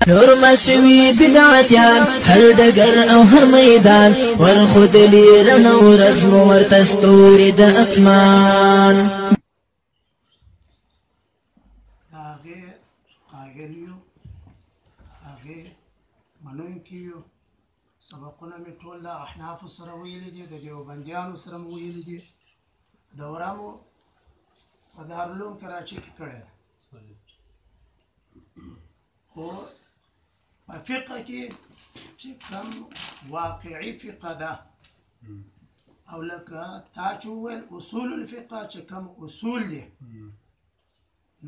نور مشوي بدعتيان هر ډګر او هر میدان ورخدلی رڼا ورځ مو ورته ستوري د اسمان هغه قاغلیو هغه منونکیو سبقونه می ټول د احناف سره ویلي دي د دیوبندیانو سره مو ویلي دي دوره مو په دارالعلوم کراچي کې کړې خو په فقه کې چې کوم واقعي فقه ده او لکه تا چې وویل اصول الفقه چې کوم اصول دي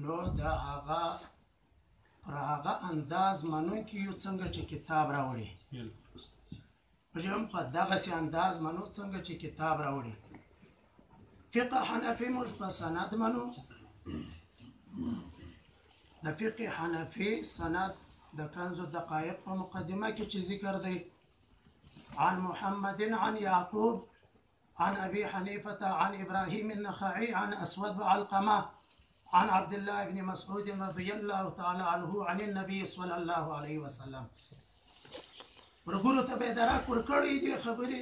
نو دا هغه پر هغه انداز منونکي یو څنګه چې کتاب راوړي هم په دغسې انداز منو څنګه چې کتاب راوړي فقه حنفي موږ په سند منو د فقه حنفي سند د کنز الدقائق په مقدمه کې چې ذکر دی عن محمد عن يعقوب عن أبي حنيفة عن إبراهيم النخعي عن أسود وعلقمة عن عبد الله بن مسعود رضي الله تعالى عنه عن النبي صلى الله عليه وسلم ورګورو ته به درک ورکړی دی خبرې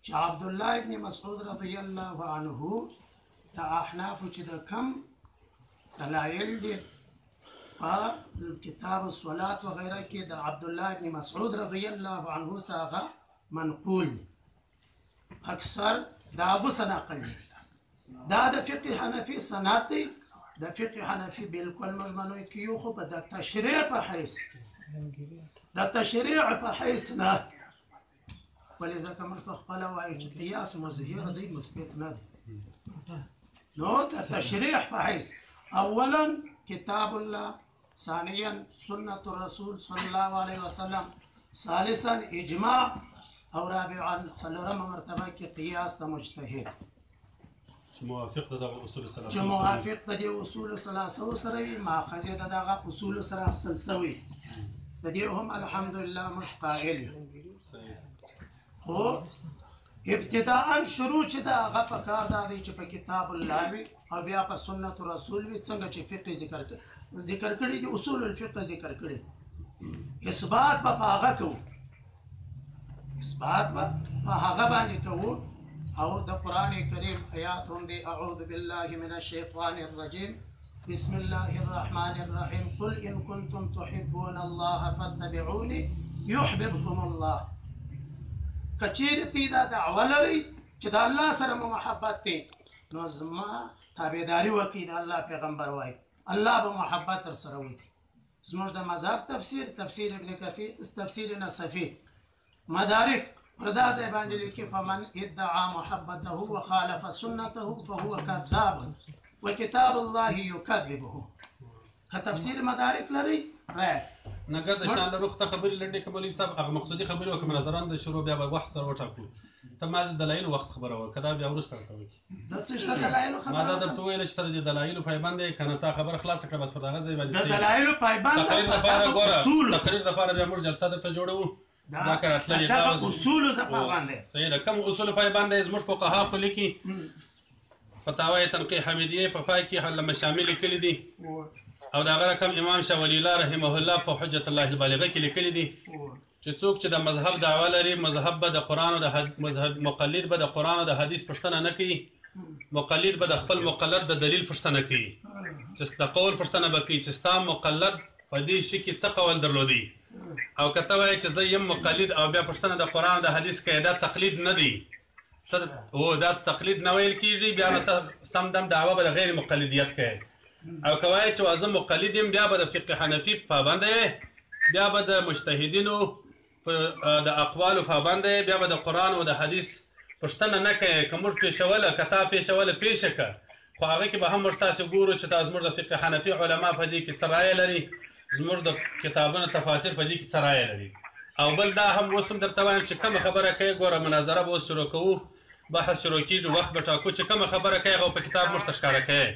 چې عبد الله بن مسعود رضي الله عنه د احناف چې د کم دلایل دي كتاب الصلاة وغيره كده عبد الله بن مسعود رضي الله عنه ساغا منقول أكثر دا أبو سناقل دا فقه حنفي سناتي دا فقه حنفي بالكل مجمنو كيوخو بدا تشريع بحيث دا تشريع بحيثنا ولذا كما تخبلا وايج قياس مزهير دي مثبت نادي نو دا تشريع بحيث أولا كتاب الله ثانيا سنة الرسول صلى الله عليه وسلم ثالثا إجماع أو رابعا څلورم مرتبه کې قياس د مجتهد موافق د اصول ثلاثه چې موافق د اصول ثلاثه سره وي ماخذ د دغه اصول سره خپل سوي د دې هم الحمدلله مشقائل هو ابتداء شروع چې دا هغه په کار دی چې په کتاب الله وي او بیا په سنت رسول وي څنګه چې فقه ذکر کړي دي اصول الفقه ذکر کړي اثبات په هغه کوو اثبات په هغه باندې کوو او د قران کریم آیات هم دي اعوذ بالله من الشیطان الرجیم بسم الله الرحمن الرحیم قل ان كنتم تحبون الله فاتبعوني يحببكم الله کچېرې دا دعوه لري چې د الله سره محبت دی نو زما تابعداري وکړي د الله پیغمبر وایي الله به محبت تر سره وکړي زموږ د مذهب تفسیر ابن کثیر تفسیر نصفی مدارک پردا ځای باندې لیکي فمن ادعا محبته وخالف سنته فهو كذاب وكتاب الله يكذبه که تفسیر مدارک لري نګر د شان روخ ته خبرې لنډې کمالي صاحب هغه مقصدي خبرې وکړه نظران د شروع بیا به وخت سره وټاکو ته ما د دلایل وخت خبره وکړه دا بیا ورسته کوي د څه دلایل خبره ما دا درته ویل چې تر دې دلایل پایبند کنه تا خبره خلاص کړه بس په دغه ځای باندې د دلایل پایبند تقریر لپاره بیا موږ جلسه درته جوړو دا کارتلې دا اصول څه پایبند صحیح ده کوم اصول پایبند زموږ فقها خو لیکي فتاوی تنقیح حمیدیه په پای کې لما شامل کړي دي او دا غره کوم امام شاه ولی الله رحمه الله په حجت الله البالغه کې لیکلي دي چې څوک چې د مذهب دعوه لري مذهب به د قران او د مذهب مقلد به د قران او د حدیث پښتنه نه کوي مقلد به د خپل مقلد د دلیل پښتنه کوي چې د قول پښتنه به کوي چې ستا مقلد په دې شي کې څه قول درلودي او کته وایي چې زه یم مقلد او بیا پښتنه د قران او د حدیث کې دا تقلید نه دی او دا تقلید نه ویل کیږي بیا ته سم دم دعوه به د غیر مقلدیت کوي او کوي چې اعظم مقلد یم بیا به د فقه حنفي پابند بیا به د مجتهدینو د اقوالو پابند بیا به د قران او د حدیث پښتنه نه کوي کوم پیښوله کته پیښوله پیښکه خو هغه کې به هم مرتاسو ګورو چې تاسو موږ د فقه حنفي علما په دې کې ترای لري زموږ د کتابونو تفاسیر په دې کې ترای لري او بل دا هم وسم درته وایم چې کوم خبره کوي ګوره مناظره به شروع کوو بحث شروع کیږي وخت به ټاکو چې کوم خبره کوي او په کتاب مستشکاره کوي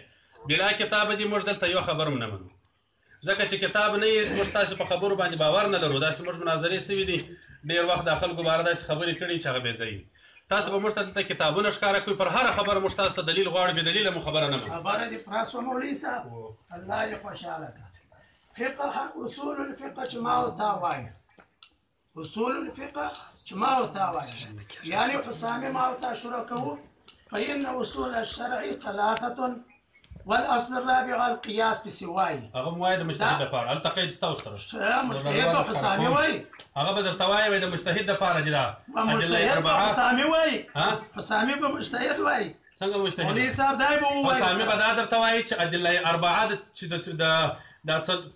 بلا کتاب دې موږ دلته یو خبر نه منو ځکه چې کتاب نه یې موږ تاسو په خبرو باندې باور نه لرو دا چې موږ مناظرې سوي دي ډېر وخت د خلکو باره داسې خبرې کړي چې هغه بې ځایي تاسو به موږ ته کتابونه ښکاره کوئ پر هره خبره موږ تاسو ته دلیل غواړو بې دلیله مو خبره نه منو خبره دې پراس و مولوي صاحب الله دې خوشحاله کړه فقه اصول الفقه چې ما ورته وایي اصول الفقه چې ما ورته وایي يعني حسامي ما ورته شروع کوو فإن أصول الشرع 3 والأصل الرابع القياس بسواي هغه موایي د مجتهد لپاره هلته قید ستا سره مجتهد حسامي وایي هغه به درته وایي د مجتهد لپاره دي دا مجتهد حسامي وایي حسامي به مجتهد وایي څنګه مجتهد مولوي صاحب دای به وایي حسامي به دا درته وایي چې ادله اربعه چې د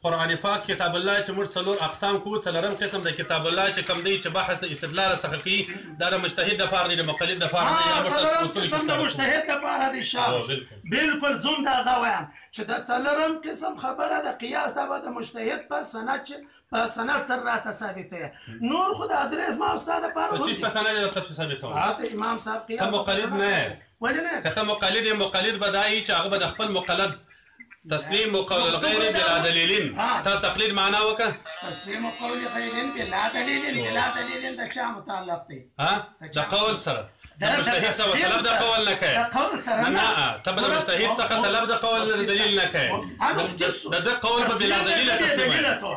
قرآن پاک کتاب الله چې موږ 4 اقسام کوو 4م قسم د کتاب الله چې کوم دی چې بحث د استدلال څخه کوي دا د مجتهد لپاره دی د مقلد لپاره دی د مجتهد لپاره دی شاه بالکل زوم دا غوایم چې د 4م قسم خبره د قیاس د مجتهد په سند سره راته ثابته نور خو د ادریس ما استاد لپاره چې په سند راته ثابته هغه امام صاحب قیاس مقلد نه ولې نه کته مقلد بدایي چې هغه د خپل مقلد تسليم قول الغير بلا دليل تا تقليد معناه وكا تسليم قول الغير بلا دليل ده شيء متعلق به ده قول سره ده مجتهد سره طلب ده قول نكاي ده قول سره لا طب المجتهد سره طلب ده قول دليل نكاي ده قول بلا دليل تسليم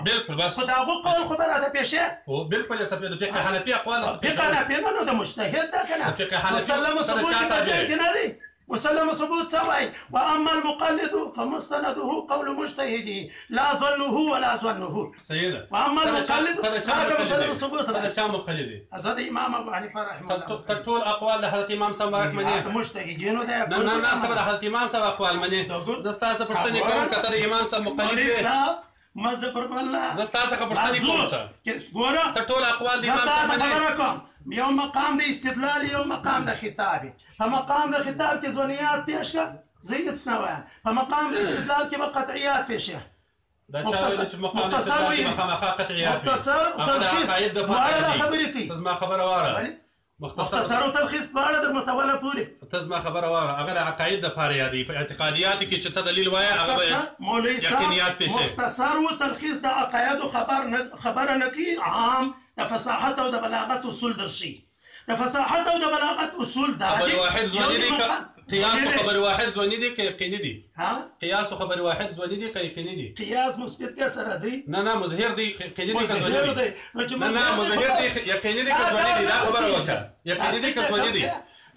بالكل بس خدا ابو قول خبره ده بيشه هو بالكل يتفق فقه حنفي اقوال فقه حنفي انه ده مجتهد ده كان فقه حنفي سلم ثبوت وسلم ثبوت سواء واما المقلد فمستنده قول مجتهده لا ظنه ولا ظنه سيدة واما المقلد فسلم ثبوت هذا كان مقلدي هذا امام ابو حنيفه رحمه الله تقول اقوال حضرت امام صاحب بارك مني مجتهدين ده نه تبع حضرت امام صاحب اقوال مني زستا څه پښتني کوم کتر امام صاحب مقلد دي مذهب پر الله زستا څه پښتني کوم څه ګوره ټول اقوال دي امام صاحب يوم مقام د استدلال يوم مقام د خطاب فمقام د خطاب کې ځونیات پیش کا زید سنوان فمقام د استدلال کې قطعیات پیش دا چې مقام د استدلال کې مخامخ قطعیات مختصر تلخیص واره خبرې کوي تزما خبره واره مختصر تلخیص واره در متوله پوری تزما خبره واره هغه د عقاید د پاره یادي په اعتقادیات کې چې ته دلیل وایي هغه مولوی صاحب مختصر و تلخیص د عقاید خبر نه کی عام د فصاحت او د بلاغت اصول درشي د فصاحت او د بلاغت اصول دا خبر واحد زونی دي قياس خبر واحد زونی دي کې یقیني دي قياس خبر واحد زونی دي کې یقیني دي قياس مثبت کې سره دی نه مظهر دي یقیني دي زونی دي نه مظهر دي یقیني دي زونی دي دا خبره وکړه یقیني دي زونی دي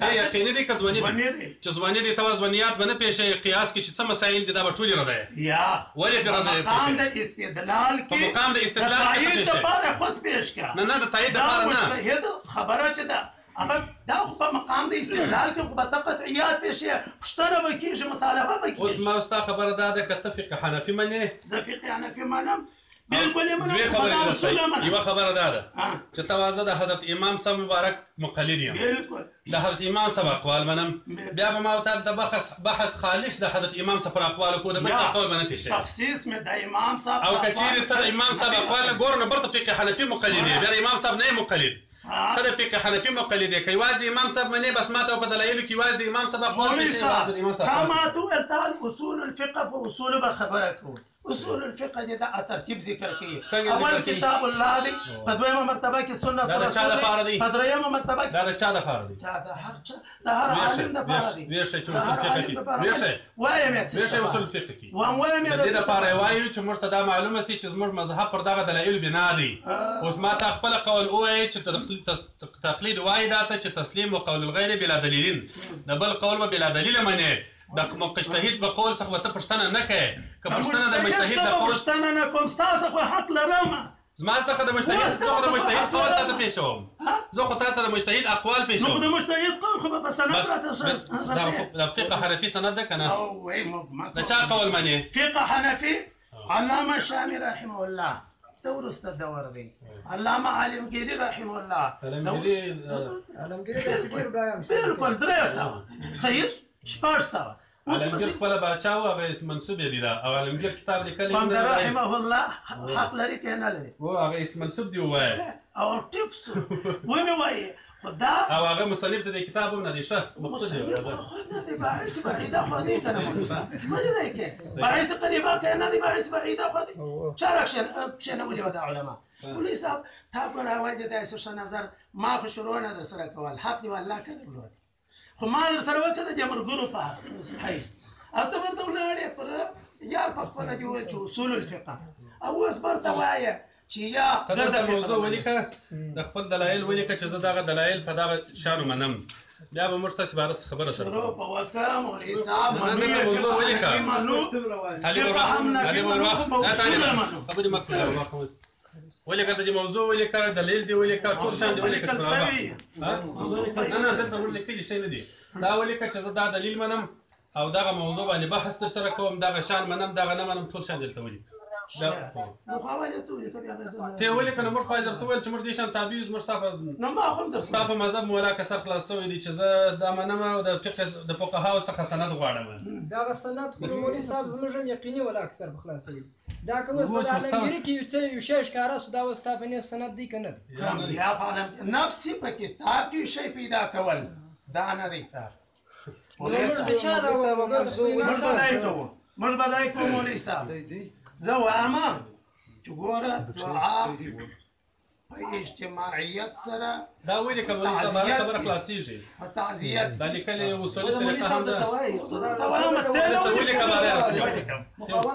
یقیني دي زونی دي چې زونی دي توازنیات باندې پیښه قياس کې چې څه مسائل دي دا به ټول راځي یا ولې راځي مقام د استدلال کې مقام د استدلال کې څه لپاره خود پیش کا نه د تایید لپاره نه خبره چې دا اما دا خو په مقام د استدلال کې خو به قطعیات پیښه پښتنه وکیږي مطالبه وکیږي اوس ما ستا خبره ده که تفقه حنفي منې زه فقه حنفي منم بالکل یې منم یوه خبره ده چې توازه د حضرت امام صاحب مبارک مقلد یم بالکل د حضرت امام صاحب اقوال منم بیا به ما ورته د بحث خالص د حضرت امام صاحب پر اقوالو کو د بل قول باندې پیښه تخصیص مې د امام صاحب او کچېرې ته د امام صاحب اقوال نه ګورو نه برته فقه حنفي مقلد دی بیا امام صاحب نه مقلد ته فقه حنفي مقلد دی که واځي امام صاحب منې بس ماته په دلایلو کې واځي امام صاحب اقوال پیښه کما تو التال اصول الفقه واصول بخبره کو اصول الفقه دي دا ترتیب ذکر کوي اول کتاب الله دی په دویمه مرتبه کې سنت رسول دی په دریمه مرتبه کې دا چا د فار دی چا د هر چا د هر عالم د فار دی ویشه چې اصول فقه کې ویشه وایم ویشه اصول فقه کې وایم د دې لپاره وایو چې موږ ته دا معلومه سي چې زموږ مذهب پر دغه دلایل بنا دی اوس ما ته خپل قول وایي چې تقلید وایي دا ته چې تسلیم وقول الغیر بلا دلیل د بل قول بلا دلیل منه د مجتهد په قول څخه ته پښتنه نه کوي که پښتنه د مجتهد د قول پښتنه نه کوم تاسو خو حق لرم زما څخه د مجتهد قول ته پیښوم زه خو ته د مجتهد اقوال پیښوم نو د مجتهد قول خو په سند راته د فقه حنفي سند ده کنه او وای د چا قول منی فقه حنفي علامه شامي رحمه الله تورست الدور دی علامه عالمگیری رحمه الله بالکل درسه صحیح شپارسه عالمگیر خپل بچاو هغه منسوب دی دا او عالمگیر کتاب لیکلی دی رحمه الله حق لري که نه لري او هغه منسوب دی وای او ټیکس وای وای خدا او هغه مصنف ته د کتاب هم نه دی شه مقصود دی خدا دی باعث بعیده خو دی کنه مولوی دی که باعث قریبه که نه دی باعث بعیده خو دی چرا شنه ولي ودا علما مولوی صاحب تاسو راوړی د تاسو نظر ما خو شروع نه در سره کول حق دی والله کړی ورو خو ما در سره وکړه د جمهور په حیث اته ورته ولاړې پر یار په خپل کې وای چې اصول الفقه او اوس برته وایه چې یا ته دلته موضوع ولیکه د خپل دلایل ولیکه چې زه دغه دلایل په دغه شانو منم بیا به موږ ستاسې باره خبره سره شروع په وکه مولوي صاحب موضوع ولیکه خبرې مه کوه ولیکه ته دې موضوع ولیکه دلیل دې ولیکه ټول شان دې ولیکه نه دلته موږ لیکلي شی نه دي دا ولیکه چې زه دا دلیل منم او دغه موضوع باندې بحث درسره کوم دغه شان منم دغه نه منم ټول شان دلته ولیکه ته ولیکه نو موږ خو درته وویل چې موږ دې شان تابع یو موږ ستا په مذهب مولا کسر خلاص شوی دی چې زه دا منم او د فقهاو څخه سند غواړم دغه سند خو مولوي صاحب زموږ هم یقیني ولا اکثر په خلاصوي دا که اوس په عالمګیري کې یو شی ښکاره سو دا اوس ستا په نیت سند دی که نه دی یا په عالم نفسي په کتاب کې شی پیدا کول دا نه دی کار موږ به دای کوو مولوي صاحب زه وایم چې ګوره دعا په اجتماعیت سره دا ولیکه مولوي صاحب هغه خبره خلاصېږي په تعزیت دا لیکلې اصولي طریقه هم ده ته وایم ته ولیکه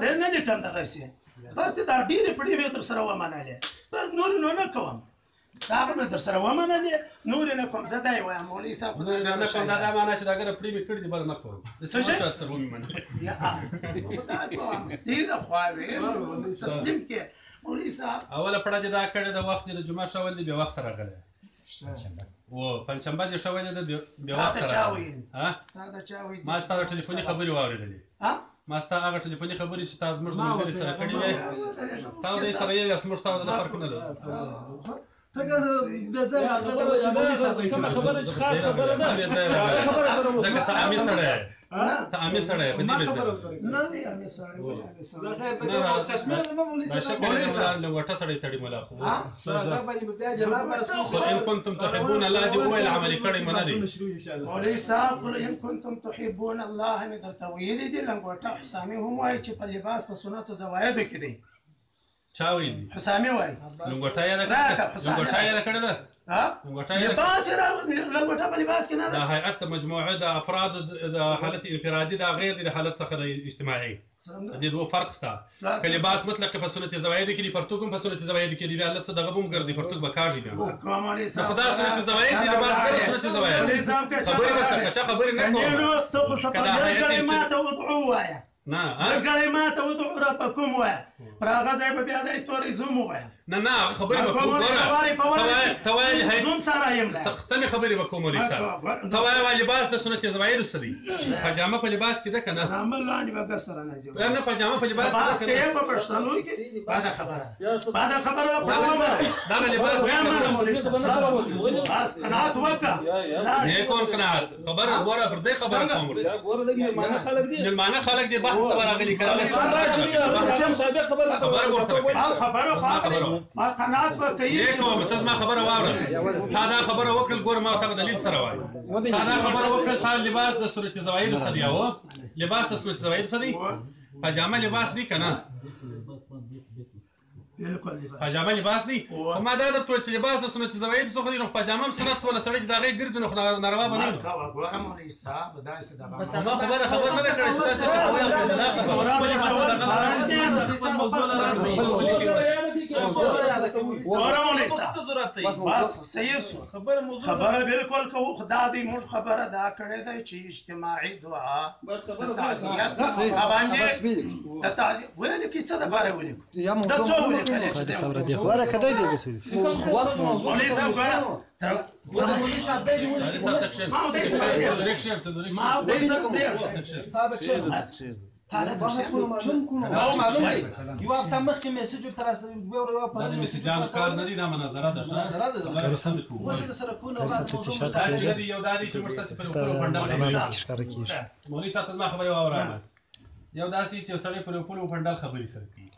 زه نه لیکم دغسې بس دا ډېرې پړې مې در سره ومنلې بس نورې نو نه کوم دا هغه مې در سره ومنلې نورې نه کوم زه دا یې وایم مولوي صاحب نورې نه کوم دا معنا چې دا ګره پړې مې کړي دي بل نه کوم څه شي سره ومې منل دا کوم دې د خو تسلیم کې مولوي صاحب اوله پړه دې دا کړې د وخت د جمعه شول دی به وخت راغلی و پنځشنبه دې شول دی به وخت راغلی ها دا چا وایي ما ستا ټلیفوني خبرې واورېدلې ها ما ستا هغه ټلیفوني خبرې چې تا زموږ ملګري سره کړې وې تا دې سره یې زموږ ستا د فرق نه ده خبره چې خاص خبره ده ځکه ته امي سړی ته امي سړی په دې نه دی امي سړی دا شکر لوټه سړی تړي ملا خو ان كنتم تحبون الله دې وویل عملي کړی منه دي مولوي صاحب قل ان كنتم تحبون الله مې درته ویلي دي لنګوټه حسامي هم وایي چې په لباس په سنتو زوایدو کې دی چا ویلي حسامي وایي لنګوټه یې کړې ده لنګوټه په لباس کې نه ده دا هیئت مجموعه د افراد د حالت انفرادي دا غیر د حالت څخه اجتماعي دې دوه فرق شته که لباس مطلق په سنت زوایدو کې دی پرتوګ هم په سنت زوایدو کې دی بیا الله څه دغه هم ګرځي پرتوګ به کاږي بیا خدا سنت زواید دی لباس په سنت زواید خبرې وکړه چې خبرې نه کوم کدا هیئت ما ته ودعو وایا نه کلمات ودعو ربکم وایا پر هغه ځای به بیا د توریزم وایا نه خبرې وکړه توایل هي زوم سره یم سمې خبرې وکوم مولوي صاحب توایل لباس د سنت زوایدو سره دی پجامه په لباس کې ده کنه عمل لاندې به سره نه ځي نه پجامه په لباس کې ده په پښتنو کې بعد خبره دا لباس بس قناعت وکړه نه کوم قناعت خبره غوړه پر دې خبره کوم معنی خلک دې بحث ته راغلي خبره ما قناعت وکړي کوم ته ما خبره واوره تا دا خبره وکړل ګور ما ته دلیل سره وایي تا دا خبره وکړل تا لباس د صورت زوایدو سره یو لباس د صورت زوایدو سره دی پجامه لباس دی کنه پجامه لباس دی خو ما دا درته چې لباس د سنت زوایدو څخه دی نو پجامه هم سنت ولا سړی دا غي ګرځي نو ناروا باندې ګوره مولوي صاحب دا څه دا ما خبره نه کړې چې تاسو خبره بالکل کو خدا دې موږ خبره دا کړې ده چې اجتماعي دعا تعزیت باندې تعزیت ویل کی څه د باره ویل دا څه ویل ولا كده دي بس مولوي صاحب مولوي صاحب یو هفته مخکې میسج ورته راسېږي دا د میسجانو کار نه دی دا مناظره ده یو دا دی چې موږ تاسې پر مولوي صاحب ته زما خبرې واوره یو داسې چې سړی پر پولو پنډال خبرې سره کوي